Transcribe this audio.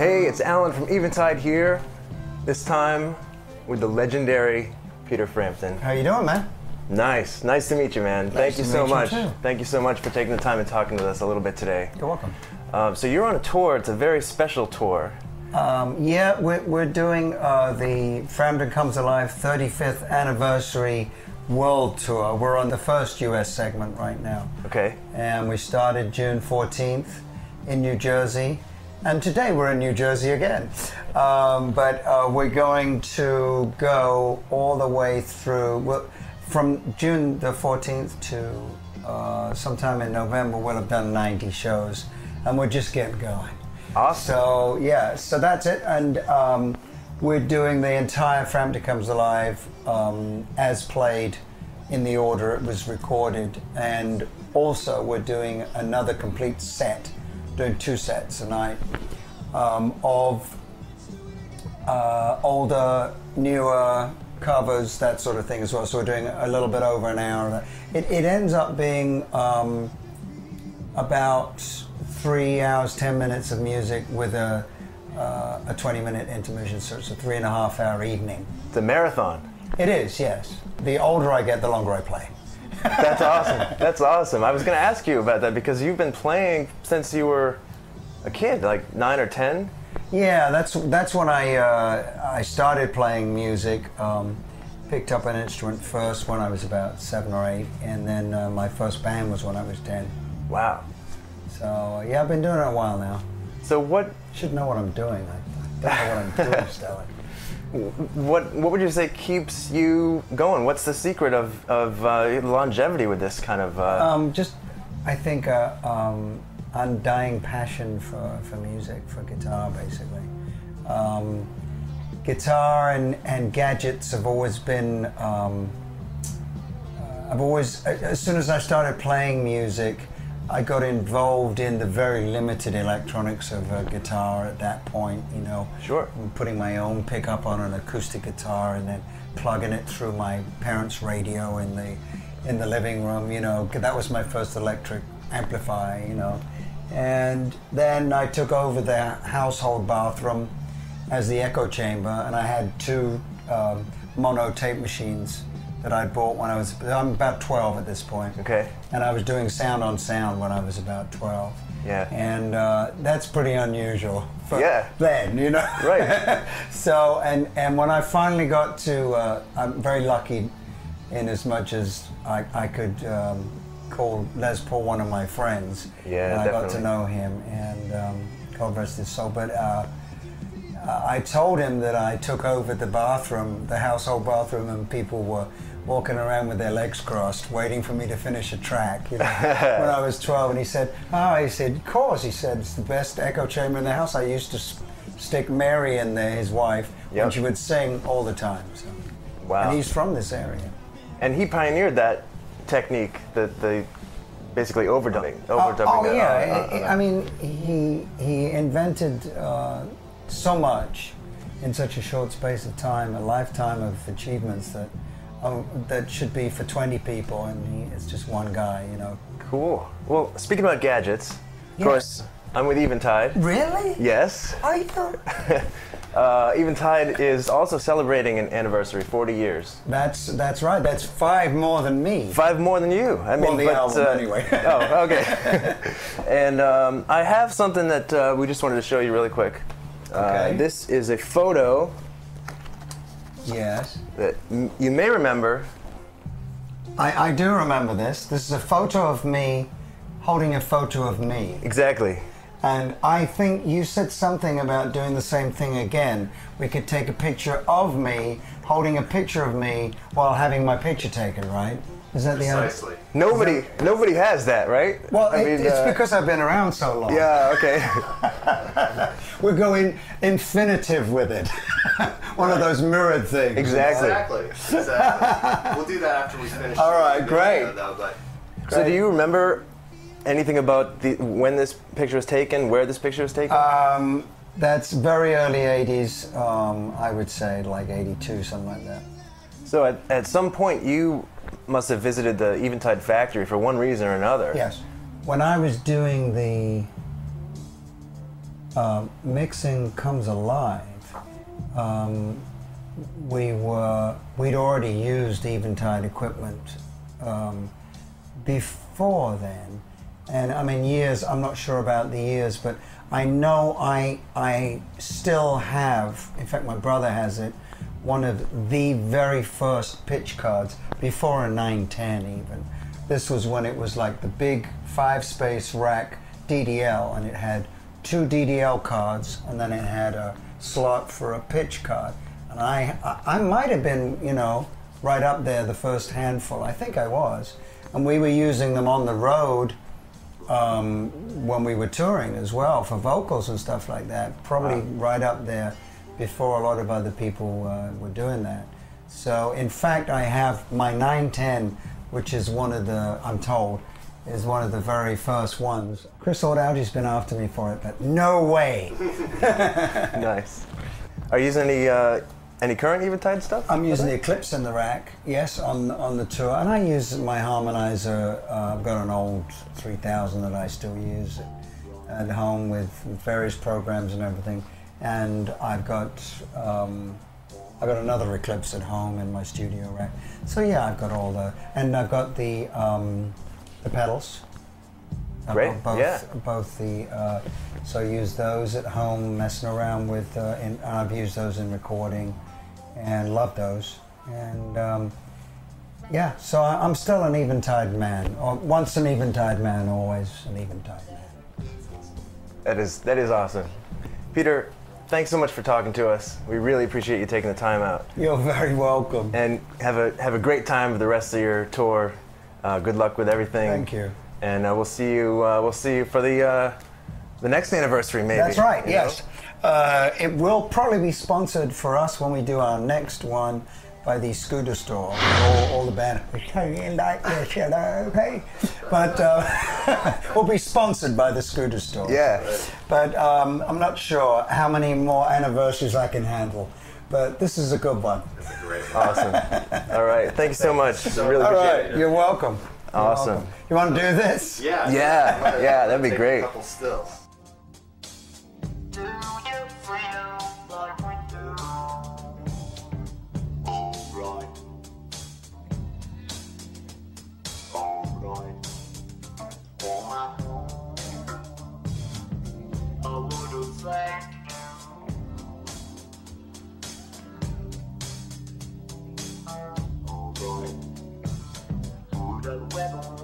Hey, it's Alan from Eventide here, this time with the legendary Peter Frampton. How you doing, man? Nice to meet you, man. Thank you so much. Thank you so much for taking the time and talking with us a little bit today. You're welcome. So you're on a tour. It's a very special tour. Yeah, we're doing the Frampton Comes Alive 35th Anniversary World Tour. We're on the first US segment right now. Okay. And we started June 14th in New Jersey. And today we're in New Jersey again. But we're going to go all the way through, from June the 14th to sometime in November, we'll have done 90 shows. And we're just getting going. Awesome. So, yeah, so that's it. And we're doing the entire Frampton Comes Alive as played in the order it was recorded. And also we're doing another complete set, doing 2 sets a night of older, newer covers, that sort of thing as well. So we're doing a little bit over an hour of that. It ends up being about 3 hours, 10 minutes of music with a 20-minute intermission, so it's a 3.5 hour evening. It's a marathon. It is, yes. The older I get, the longer I play. That's awesome. That's awesome. I was going to ask you about that because you've been playing since you were a kid, like 9 or 10? Yeah, that's when I started playing music. Picked up an instrument first when I was about 7 or 8, and then my first band was when I was 10. Wow. So yeah, I've been doing it a while now. So what? Should know what I'm doing. I don't know what I'm doing, Stellar. What would you say keeps you going? What's the secret of longevity with this kind of? Just, I think, undying passion for music, for guitar, basically. Guitar and gadgets have always been. I've always, as soon as I started playing music, I got involved in the very limited electronics of a guitar at that point, you know. Sure. Putting my own pickup on an acoustic guitar and then plugging it through my parents' radio in the living room, you know. That was my first electric amplifier, you know. And then I took over the household bathroom as the echo chamber, and I had 2 mono tape machines that I bought when I'm about 12 at this point. Okay. And I was doing sound on sound when I was about 12. Yeah. And that's pretty unusual for yeah. then, you know? Right. So, and when I finally got to, I'm very lucky in as much as I could call Les Paul one of my friends. Yeah, and I definitely. got to know him, and God rest his soul. But I told him that I took over the bathroom, the household bathroom, and people were walking around with their legs crossed, waiting for me to finish a track, you know, when I was 12. And he said, of course, he said, it's the best echo chamber in the house. I used to stick Mary in there, his wife, yep. and she would sing all the time. So. Wow. And he's from this area. And he pioneered that technique, the basically overdubbing. I mean, he invented so much in such a short space of time, a lifetime of achievements that should be for 20 people, and it's just one guy, you know. Cool. Well, speaking about gadgets, of course, I'm with Eventide. Really? Yes. Are you? Eventide is also celebrating an anniversary, 40 years. That's right. That's 5 more than me. 5 more than you. I mean, well, the album anyway. Oh, okay. And I have something that we just wanted to show you really quick. Okay. This is a photo. Yes. That you may remember. I do remember this. This is a photo of me holding a photo of me. Exactly. And I think you said something about doing the same thing again. We could take a picture of me holding a picture of me while having my picture taken, right? Is that Precisely. Nobody has that, right? Well, it's because I've been around so long. Yeah, okay. We're going infinitive with it. One of those mirrored things. Exactly. Exactly. We'll do that after we finish. All right, great. So do you remember anything about when this picture was taken, where this picture was taken? That's very early 80s, I would say, like 82, something like that. So at some point you must have visited the Eventide factory for one reason or another. Yes. When I was doing the mixing comes alive, we'd already used Eventide equipment before then, and I mean years. I'm not sure about the years, but I know I still have. In fact, my brother has it. One of the very first pitch cards before a 910 even. This was when it was like the big 5-space rack DDL, and it had 2 DDL cards, and then it had a slot for a pitch card. And I might have been, you know, right up there, the first handful. I think I was. And we were using them on the road when we were touring as well for vocals and stuff like that. Probably right up there before a lot of other people were doing that. So in fact, I have my 910, which is one of the, I'm told, is one of the very first ones. Chris Audaudi's been after me for it, but no way. Nice. Are you using any current Eventide stuff? I'm using the Eclipse in the rack, yes, on the tour, and I use my harmonizer. I've got an old 3000 that I still use at home with various programs and everything, and I've got another Eclipse at home in my studio rack. So yeah, I've got all and I've got the pedals. Great. Both the so I use those at home, messing around with, and I've used those in recording, and love those. And yeah, so I'm still an Eventide man. Or once an Eventide man, always an Eventide man. That is awesome, Peter. Thanks so much for talking to us. We really appreciate you taking the time out. You're very welcome. And have a great time with the rest of your tour. Good luck with everything. Thank you. And we'll see you. We'll see you for the next anniversary, maybe. That's right. Yes. It will probably be sponsored for us when we do our next one by the Scooter Store. All the band. Like this, you know, okay? But we'll be sponsored by the Scooter Store. Yeah. But I'm not sure how many more anniversaries I can handle. But this is a good one. That's a great one. Awesome. All right. Thank you so much. Really All appreciate right. it. You're welcome. Awesome. You want to do this? Yeah. Yeah, that'd be Take great. A couple stills. Weather.